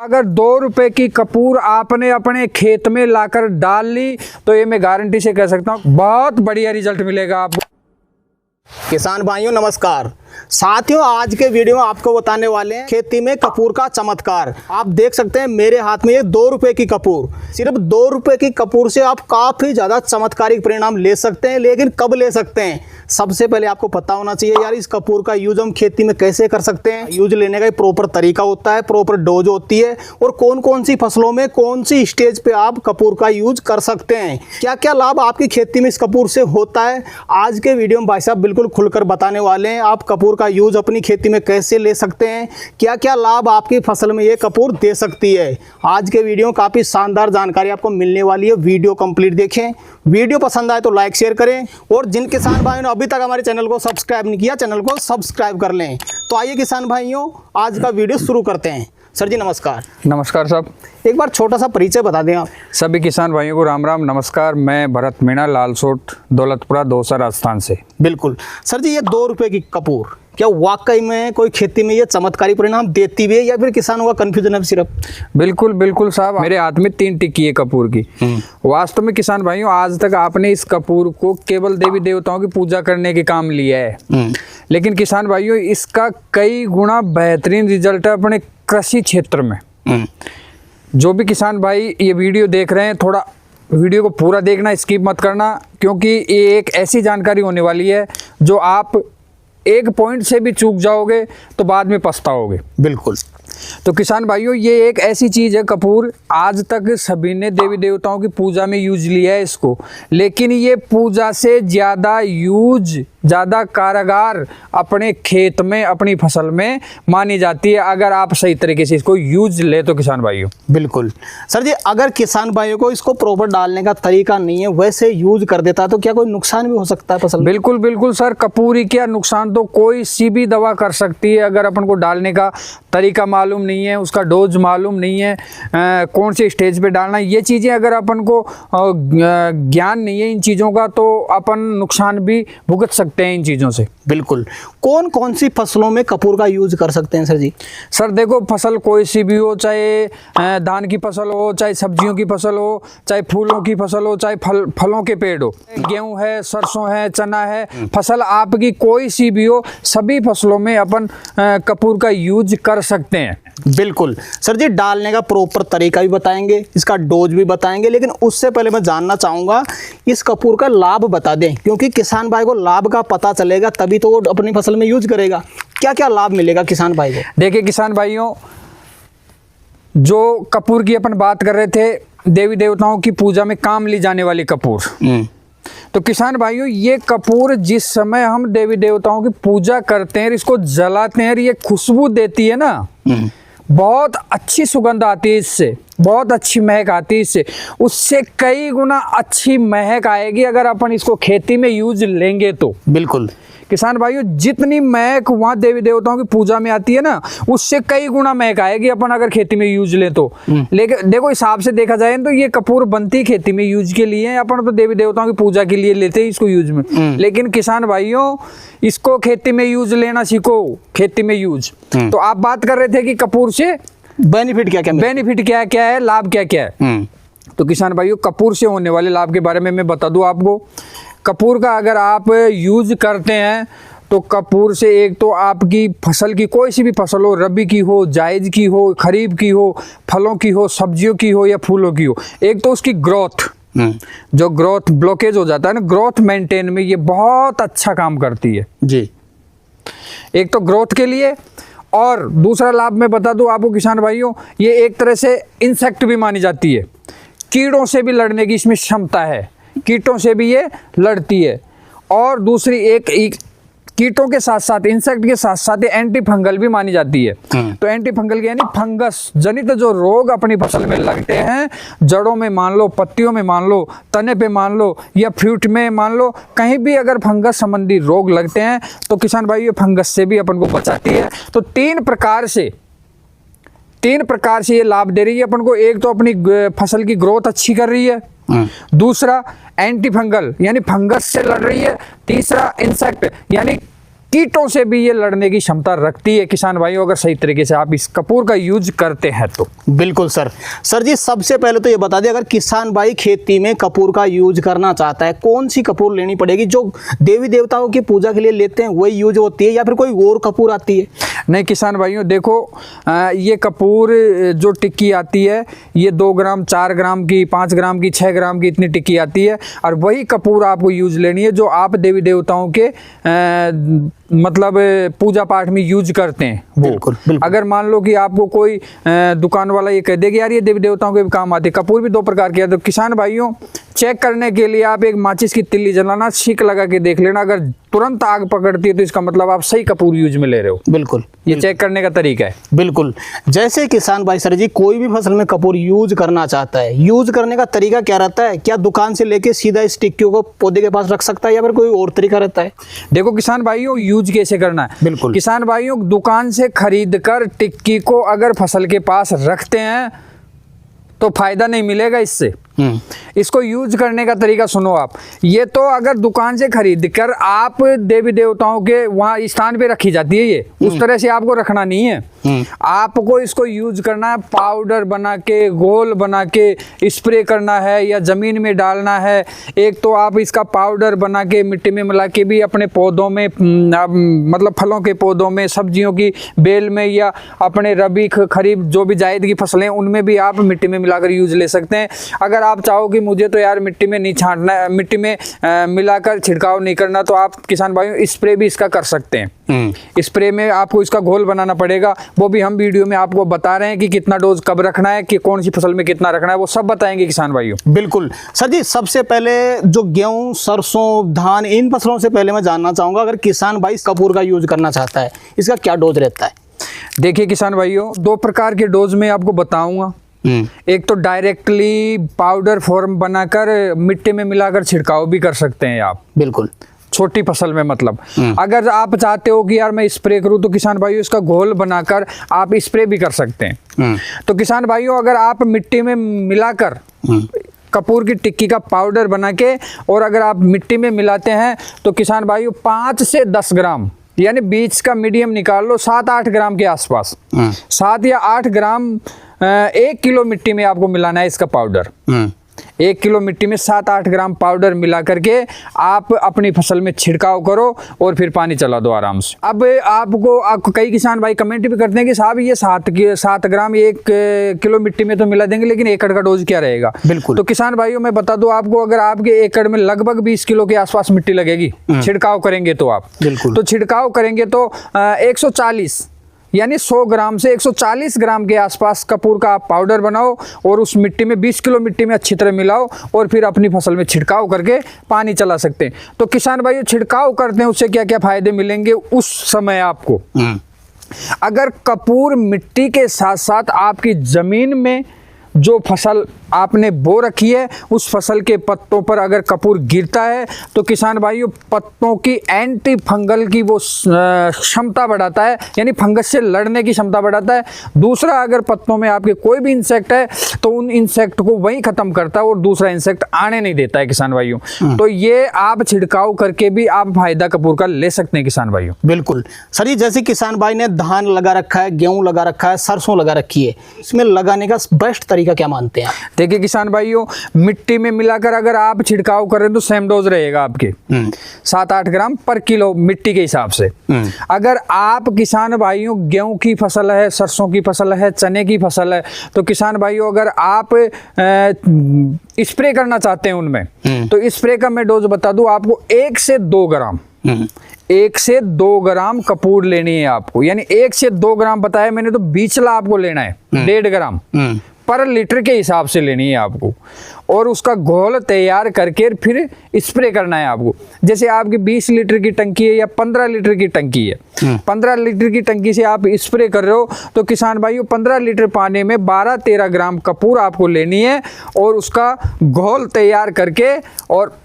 अगर 2 रुपए की कपूर आपने अपने खेत में लाकर डाल ली तो ये मैं गारंटी से कह सकता हूँ बहुत बढ़िया रिजल्ट मिलेगा आपको। किसान भाइयों नमस्कार। साथियों, आज के वीडियो में आपको बताने वाले हैं खेती में कपूर का चमत्कार। आप देख सकते हैं मेरे हाथ में ये 2 रुपए की कपूर। सिर्फ 2 रुपए की कपूर से आप काफी ज्यादा चमत्कारिक परिणाम ले सकते हैं, लेकिन कब ले सकते हैं? सबसे पहले आपको पता होना चाहिए यार इस कपूर का यूज हम खेती में कैसे कर सकते हैं। यूज लेने का प्रॉपर तरीका होता है, प्रॉपर डोज होती है, और कौन कौन सी फसलों में कौन सी स्टेज पे आप कपूर का यूज कर सकते हैं, क्या क्या लाभ आपकी खेती में इस कपूर से होता है। आज के वीडियो में भाई साहब बिल्कुल खुलकर बताने वाले हैं आप कपूर का यूज अपनी खेती में कैसे ले सकते हैं, क्या क्या लाभ आपकी फसल में ये कपूर दे सकती है। आज के वीडियो में काफी शानदार जानकारी आपको मिलने वाली है। वीडियो कंप्लीट देखें, वीडियो पसंद आए तो लाइक शेयर करें, और जिन किसान भाइयों ने अभी तक हमारे चैनल को सब्सक्राइब नहीं किया चैनल को सब्सक्राइब कर लें। तो आइए किसान भाइयों आज का वीडियो शुरू करते हैं। सर जी नमस्कार। नमस्कार साहब। एक बार छोटा सा परिचय बता दें आप। सभी किसान भाइयों को राम राम नमस्कार। मैं भरत मीणा, लालसोट, दौलतपुरा, दौसा, राजस्थान से। बिल्कुल सर जी, ये 2 रुपए की कपूर क्या वाकई में कोई खेती में ये चमत्कारी परिणाम देती भी है या फिर किसानों का कंफ्यूजन है सिर्फ? बिल्कुल बिल्कुल साहब, मेरे हाथ में 3 टिक्की है कपूर की। वास्तव में किसान भाइयों आज तक आपने इस कपूर को केवल देवी देवताओं की पूजा करने के काम लिया है, लेकिन किसान भाइयों इसका कई गुना बेहतरीन रिजल्ट है अपने कृषि क्षेत्र में। जो भी किसान भाई ये वीडियो देख रहे हैं थोड़ा वीडियो को पूरा देखना, स्किप मत करना, क्योंकि ये एक ऐसी जानकारी होने वाली है जो आप एक पॉइंट से भी चूक जाओगे तो बाद में पछताओगे। बिल्कुल। तो किसान भाइयों ये एक ऐसी चीज़ है कपूर, आज तक सभी ने देवी देवताओं की पूजा में यूज लिया है इसको, लेकिन ये पूजा से ज़्यादा यूज, ज़्यादा कारगर अपने खेत में अपनी फसल में मानी जाती है अगर आप सही तरीके से इसको यूज ले तो किसान भाइयों। बिल्कुल सर जी, अगर किसान भाइयों को इसको प्रॉपर डालने का तरीका नहीं है, वैसे यूज कर देता तो क्या कोई नुकसान भी हो सकता है फसल में? बिल्कुल बिल्कुल सर, कपूर ही क्या नुकसान तो कोई सी भी दवा कर सकती है। अगर अपन को डालने का तरीका मालूम नहीं है, उसका डोज मालूम नहीं है, कौन से स्टेज पे डालना है, ये चीज़ें अगर अपन को ज्ञान नहीं है इन चीज़ों का तो अपन नुकसान भी भुगत सकते हैं इन चीज़ों से। बिल्कुल। कौन कौन सी फसलों में कपूर का यूज कर सकते हैं सर जी? सर देखो, फसल कोई सी भी हो, चाहे धान की फसल हो, चाहे सब्जियों की फसल हो, चाहे फूलों की फसल हो, चाहे फलों के पेड़ हो, गेहूं है, सरसों है, चना है, फसल आपकी कोई सी भी हो, सभी फसलों में अपन कपूर का यूज कर सकते हैं। बिल्कुल सर जी, डालने का प्रॉपर तरीका भी बताएंगे, इसका डोज भी बताएंगे, लेकिन उससे पहले मैं जानना चाहूँगा इस कपूर का लाभ बता दें, क्योंकि किसान भाई को लाभ का पता चलेगा तभी तो वो अपनी फसल में यूज करेगा। क्या क्या लाभ मिलेगा किसान भाई को? देखिए किसान भाइयों, जो कपूर की अपन बात कर रहे थे, देवी देवताओं की पूजा में काम ली जाने वाली कपूर, तो किसान भाइयों ये कपूर जिस समय हम देवी देवताओं की पूजा करते हैं, इसको जलाते हैं, ये खुशबू देती है ना, बहुत अच्छी सुगंध आती है इससे, बहुत अच्छी महक आती है इससे, उससे कई गुना अच्छी महक आएगी अगर अपन इसको खेती में यूज लेंगे तो। बिल्कुल किसान भाइयों, जितनी महक वहाँ देवी देवताओं की पूजा में आती है ना, उससे कई गुना महक आएगी अपन अगर खेती में यूज लें तो। लेकिन देखो हिसाब से देखा जाए तो ये कपूर बनती खेती में यूज के लिए है, अपन तो देवी देवताओं की पूजा के लिए लेते हैं इसको यूज में। लेकिन किसान भाइयों इसको खेती में यूज लेना सीखो, खेती में यूज। तो आप बात कर रहे थे कि कपूर से बेनिफिट क्या क्या, बेनिफिट क्या क्या है, लाभ क्या क्या है। तो किसान भाइयों कपूर से होने वाले लाभ के बारे में मैं बता दूं आपको। कपूर का अगर आप यूज करते हैं तो कपूर से एक तो आपकी फसल की कोई सी भी फसल हो, रबी की हो, जायद की हो, खरीफ की हो, फलों की हो, सब्जियों की हो या फूलों की हो, एक तो उसकी ग्रोथ, जो ग्रोथ ब्लॉकेज हो जाता है ना, ग्रोथ मेंटेन में ये बहुत अच्छा काम करती है जी। एक तो ग्रोथ के लिए, और दूसरा लाभ मैं बता दूं आपको किसान भाइयों, ये एक तरह से इंसेक्ट भी मानी जाती है, कीड़ों से भी लड़ने की इसमें क्षमता है, कीटों से भी ये लड़ती है। और दूसरी एक कीटों के साथ साथ, इंसेक्ट के साथ साथ ये एंटी फंगल भी मानी जाती है। तो एंटी फंगल के यानी फंगस जनित जो रोग अपनी फसल में लगते हैं, जड़ों में मान लो, पत्तियों में मान लो, तने पे मान लो या फ्रूट में मान लो, कहीं भी अगर फंगस संबंधी रोग लगते हैं तो किसान भाई ये फंगस से भी अपन को बचाती है। तो तीन प्रकार से ये लाभ दे रही है अपन को। एक तो अपनी फसल की ग्रोथ अच्छी कर रही है, दूसरा एंटी फंगल यानी फंगस से लड़ रही है, तीसरा इंसेक्ट यानी कीटों से भी ये लड़ने की क्षमता रखती है किसान भाइयों, अगर सही तरीके से आप इस कपूर का यूज करते हैं तो। बिल्कुल सर। सर जी सबसे पहले तो ये बता दें, अगर किसान भाई खेती में कपूर का यूज करना चाहता है, कौन सी कपूर लेनी पड़ेगी? जो देवी देवताओं की पूजा के लिए लेते हैं वही यूज होती है या फिर कोई और कपूर आती है? नहीं किसान भाइयों देखो, ये कपूर जो टिक्की आती है ये 2 ग्राम 4 ग्राम की 5 ग्राम की 6 ग्राम की इतनी टिक्की आती है, और वही कपूर आपको यूज लेनी है जो आप देवी देवताओं के मतलब पूजा पाठ में यूज करते हैं वो। बिल्कुल, बिल्कुल। अगर मान लो कि आपको कोई दुकान वाला ये कह दे कि यार ये देवी देवताओं के भी काम आते हैं, कपूर भी 2 प्रकार के हैं, तो किसान भाइयों चेक करने के लिए आप एक माचिस की तिल्ली जलाना, सीख लगा के देख लेना, अगर तुरंत आग पकड़ती है तो इसका मतलब आप सही कपूर यूज में ले रहे हो। बिल्कुल, ये चेक करने का तरीका है। बिल्कुल। जैसे किसान भाई सर जी कोई भी फसल में कपूर यूज करना चाहता है, यूज करने का तरीका क्या रहता है? क्या दुकान से लेके सीधा इस टिक्कियों को पौधे के पास रख सकता है या फिर कोई और तरीका रहता है? देखो किसान भाइयों यूज कैसे करना है। बिल्कुल। किसान भाइयों दुकान से खरीद कर टिक्की को अगर फसल के पास रखते हैं तो फायदा नहीं मिलेगा इससे। इसको यूज करने का तरीका सुनो आप। ये तो अगर दुकान से खरीद कर आप देवी देवताओं के वहां स्थान पे रखी जाती है, ये उस तरह से आपको रखना नहीं है। आपको इसको यूज करना है, पाउडर बना के घोल बना के स्प्रे करना है या जमीन में डालना है। एक तो आप इसका पाउडर बना के मिट्टी में मिला के भी अपने पौधों में मतलब फलों के पौधों में, सब्जियों की बेल में या अपने रबी खरीफ जो भी जायद की फसलें उनमें भी आप मिट्टी में मिलाकर यूज ले सकते हैं। अगर आप चाहो कि मुझे तो यार मिट्टी में नहीं छांटना, मिट्टी में मिलाकर छिड़काव नहीं करना, तो आप किसान भाइयों स्प्रे भी इसका कर सकते हैं। स्प्रे में आपको इसका घोल बनाना पड़ेगा, वो भी हम वीडियो में आपको बता रहे हैं कि कितना डोज कब रखना है, कि कौन सी फसल में कितना रखना है, वो सब बताएंगे किसान भाइयों। बिल्कुल सर जी। सबसे पहले जो गेहूं, सरसों, धान, इन फसलों से पहले मैं जानना चाहूंगा, अगर किसान भाई कपूर का यूज करना चाहता है इसका क्या डोज रहता है? देखिए किसान भाइयों 2 प्रकार के डोज में आपको बताऊंगा। एक तो डायरेक्टली पाउडर फॉर्म बनाकर मिट्टी में मिलाकर छिड़काव भी कर सकते हैं आप। बिल्कुल। छोटी फसल में मतलब अगर आप चाहते हो कि यार मैं स्प्रे करूं तो किसान भाइयों इसका घोल बनाकर आप स्प्रे भी कर सकते हैं। तो किसान भाइयों अगर आप मिट्टी में मिलाकर कपूर की टिक्की का पाउडर बना के और अगर आप मिट्टी में मिलाते हैं तो किसान भाइयों 5 से 10 ग्राम यानी बीच का मीडियम निकाल लो 7-8 ग्राम के आसपास, 7 या 8 ग्राम 1 किलो मिट्टी में आपको मिलाना है इसका पाउडर। 1 किलो मिट्टी में 7-8 ग्राम पाउडर मिला करके आप अपनी फसल में छिड़काव करो और फिर पानी चला दो आराम से। अब आपको कई किसान भाई कमेंट भी करते हैं कि साहब ये 7 ग्राम 1 किलो मिट्टी में तो मिला देंगे, लेकिन एकड़ का डोज क्या रहेगा? बिल्कुल। तो किसान भाइयों मैं बता दूं आपको, अगर आपके एकड़ में लगभग 20 किलो के आसपास मिट्टी लगेगी छिड़काव करेंगे तो आप। बिल्कुल। तो छिड़काव करेंगे तो 140 यानी 100 ग्राम से 140 ग्राम के आसपास कपूर का आप पाउडर बनाओ और उस मिट्टी में 20 किलो मिट्टी में अच्छी तरह मिलाओ और फिर अपनी फसल में छिड़काव करके पानी चला सकते हैं। तो किसान भाइयों छिड़काव करते हैं उससे क्या क्या फायदे मिलेंगे उस समय आपको? अगर कपूर मिट्टी के साथ साथ आपकी जमीन में जो फसल आपने बो रखी है उस फसल के पत्तों पर अगर कपूर गिरता है तो किसान भाइयों पत्तों की एंटी फंगल की वो क्षमता बढ़ाता है, यानी फंगस से लड़ने की क्षमता बढ़ाता है। दूसरा, अगर पत्तों में आपके कोई भी इंसेक्ट है तो उन इंसेक्ट को वहीं खत्म करता है और दूसरा इंसेक्ट आने नहीं देता है किसान भाइयों। तो ये आप छिड़काव करके भी आप फायदा कपूर का ले सकते हैं किसान भाइयों। बिल्कुल सर जी। जैसे किसान भाई ने धान लगा रखा है, गेहूं लगा रखा है, सरसों लगा रखी है, इसमें लगाने का बेस्ट तरीका क्या मानते हैं? देखिए किसान भाइयों मिट्टी में मिलाकर अगर आप छिड़काव करें तो सेम डोज रहेगा आपके 7-8 ग्राम पर किलो मिट्टी के हिसाब से। अगर आप किसान भाइयों गेहूं की फसल है, सरसों की फसल है, चने की फसल है, तो किसान भाइयों अगर आप स्प्रे करना चाहते हैं उनमें तो स्प्रे का मैं डोज बता दूं आपको 1 से 2 ग्राम 1 से 2 ग्राम कपूर लेनी है आपको, यानी 1 से 2 ग्राम बताया मैंने, तो बीचला आपको लेना है 1.5 ग्राम पर लीटर के हिसाब से लेनी है आपको और उसका घोल तैयार करके फिर स्प्रे करना है आपको। जैसे आपकी 20 लीटर की टंकी है या 15 लीटर की टंकी है, 15 लीटर की टंकी से आप स्प्रे कर रहे हो तो किसान भाइयों 15 लीटर पानी में 12-13 ग्राम कपूर आपको लेनी है और उसका घोल तैयार करके और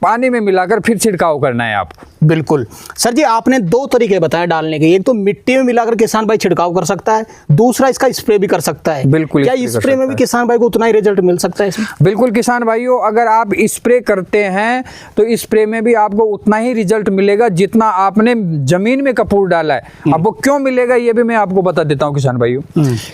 पानी में मिलाकर फिर छिड़काव करना है आपको। बिल्कुल सर जी, आपने दो तरीके बताए डालने के। एक तो मिट्टी में मिलाकर किसान भाई छिड़काव कर सकता है, दूसरा इसका स्प्रे भी कर सकता है। बिल्कुल, क्या स्प्रे में भी किसान भाई को उतना ही रिजल्ट मिल सकता है इसमें? बिल्कुल किसान भाइयों, अगर आप स्प्रे करते हैं तो स्प्रे में भी आपको उतना ही रिजल्ट मिलेगा जितना आपने जमीन में कपूर डाला है। अब वो क्यों मिलेगा ये भी मैं आपको बता देता हूँ किसान भाइयों।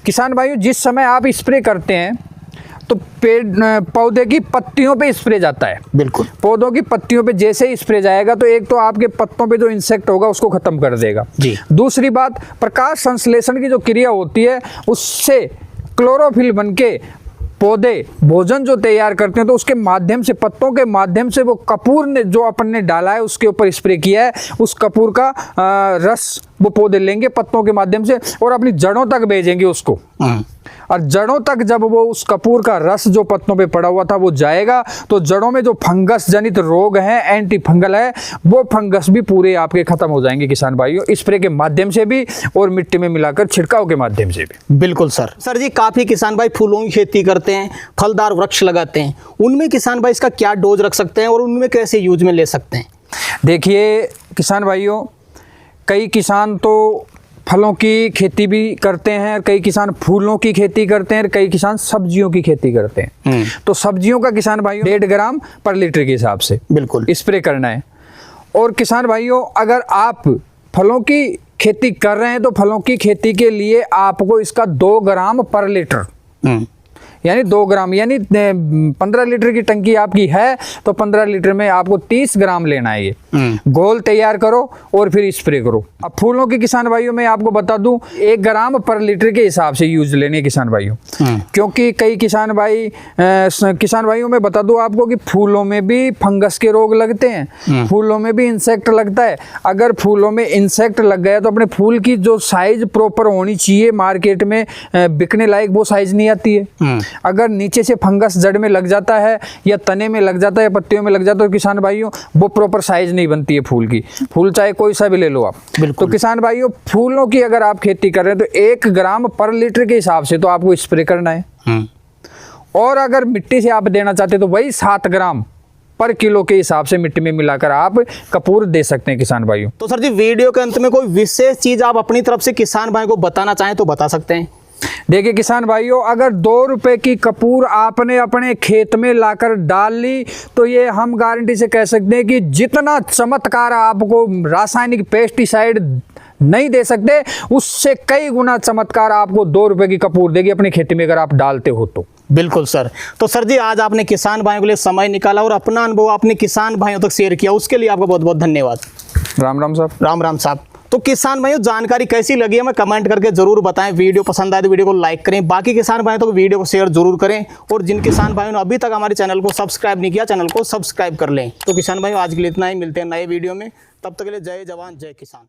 किसान भाइयों, जिस समय आप स्प्रे करते हैं तो पेड़ पौधे की पत्तियों पे स्प्रे जाता है। बिल्कुल, पौधों की पत्तियों पे जैसे ही स्प्रे जाएगा तो एक तो आपके पत्तों पे जो इंसेक्ट होगा उसको खत्म कर देगा जी। दूसरी बात, प्रकाश संश्लेषण की जो क्रिया होती है उससे क्लोरोफिल बनके पौधे भोजन जो तैयार करते हैं तो उसके माध्यम से, पत्तों के माध्यम से वो कपूर ने जो अपन ने डाला है उसके ऊपर स्प्रे किया है, उस कपूर का रस वो पौधे लेंगे पत्तों के माध्यम से और अपनी जड़ों तक भेजेंगे उसको। और जड़ों तक जब वो उस कपूर का रस जो पत्तों पे पड़ा हुआ था वो जाएगा तो जड़ों में जो फंगस जनित रोग हैं, एंटी फंगल है, वो फंगस भी पूरे आपके खत्म हो जाएंगे किसान भाइयों, स्प्रे के माध्यम से भी और मिट्टी में मिलाकर छिड़काव के माध्यम से भी। बिल्कुल सर। सर जी, काफी किसान भाई फूलों की खेती करते हैं, फलदार वृक्ष लगाते हैं, उनमें किसान भाई इसका क्या डोज रख सकते हैं और उनमें कैसे यूज में ले सकते हैं? देखिए किसान भाइयों, कई किसान तो फलों की खेती भी करते हैं, कई किसान फूलों की खेती करते हैं, कई किसान सब्जियों की खेती करते हैं। तो सब्जियों का किसान भाइयों 1.5 ग्राम पर लीटर के हिसाब से बिल्कुल स्प्रे करना है। और किसान भाइयों, अगर आप फलों की खेती कर रहे हैं तो फलों की खेती के लिए आपको इसका 2 ग्राम पर लीटर यानी 2 ग्राम यानी 15 लीटर की टंकी आपकी है तो 15 लीटर में आपको 30 ग्राम लेना है। ये घोल तैयार करो और फिर स्प्रे करो। अब फूलों के किसान भाइयों मैं आपको बता दूं 1 ग्राम पर लीटर के हिसाब से यूज लेने किसान भाइयों, क्योंकि कई किसान भाइयों में बता दूं आपको कि फूलों में भी फंगस के रोग लगते हैं, फूलों में भी इंसेक्ट लगता है। अगर फूलों में इंसेक्ट लग गया तो अपने फूल की जो साइज प्रॉपर होनी चाहिए मार्केट में बिकने लायक वो साइज नहीं आती है। अगर नीचे से फंगस जड़ में लग जाता है या तने में लग जाता है, पत्तियों में लग जाता है तो किसान भाइयों वो प्रॉपर साइज नहीं बनती है फूल की। फूल चाहे कोई सा भी ले लो आप। तो किसान भाइयों, फूलों की अगर आप खेती कर रहे हैं तो 1 ग्राम पर लीटर के हिसाब से तो आपको स्प्रे करना है। और अगर मिट्टी से आप देना चाहते हैं तो वही 7 ग्राम पर किलो के हिसाब से मिट्टी में मिलाकर आप कपूर दे सकते हैं किसान भाइयों। तो सर जी, वीडियो के अंत में कोई विशेष चीज आप अपनी तरफ से किसान भाई को बताना चाहें तो बता सकते हैं। देखिए किसान भाइयों, अगर 2 रुपए की कपूर आपने अपने खेत में लाकर डाल ली तो ये हम गारंटी से कह सकते हैं कि जितना चमत्कार आपको रासायनिक पेस्टिसाइड नहीं दे सकते उससे कई गुना चमत्कार आपको 2 रुपए की कपूर देगी अपनी खेती में अगर आप डालते हो तो। बिल्कुल सर। तो सर जी, आज आपने किसान भाइयों के लिए समय निकाला और अपना अनुभव आपने किसान भाइयों तक शेयर किया, उसके लिए आपका बहुत बहुत धन्यवाद। राम राम साहब। राम राम साहब। तो किसान भाइयों, जानकारी कैसी लगी हमें कमेंट करके जरूर बताएं। वीडियो पसंद आए तो वीडियो को लाइक करें, बाकी किसान भाइयों तो वीडियो को शेयर जरूर करें और जिन किसान भाइयों ने अभी तक हमारे चैनल को सब्सक्राइब नहीं किया चैनल को सब्सक्राइब कर लें। तो किसान भाइयों, आज के लिए इतना ही, मिलते हैं नए वीडियो में, तब तक के लिए जय जवान जय किसान।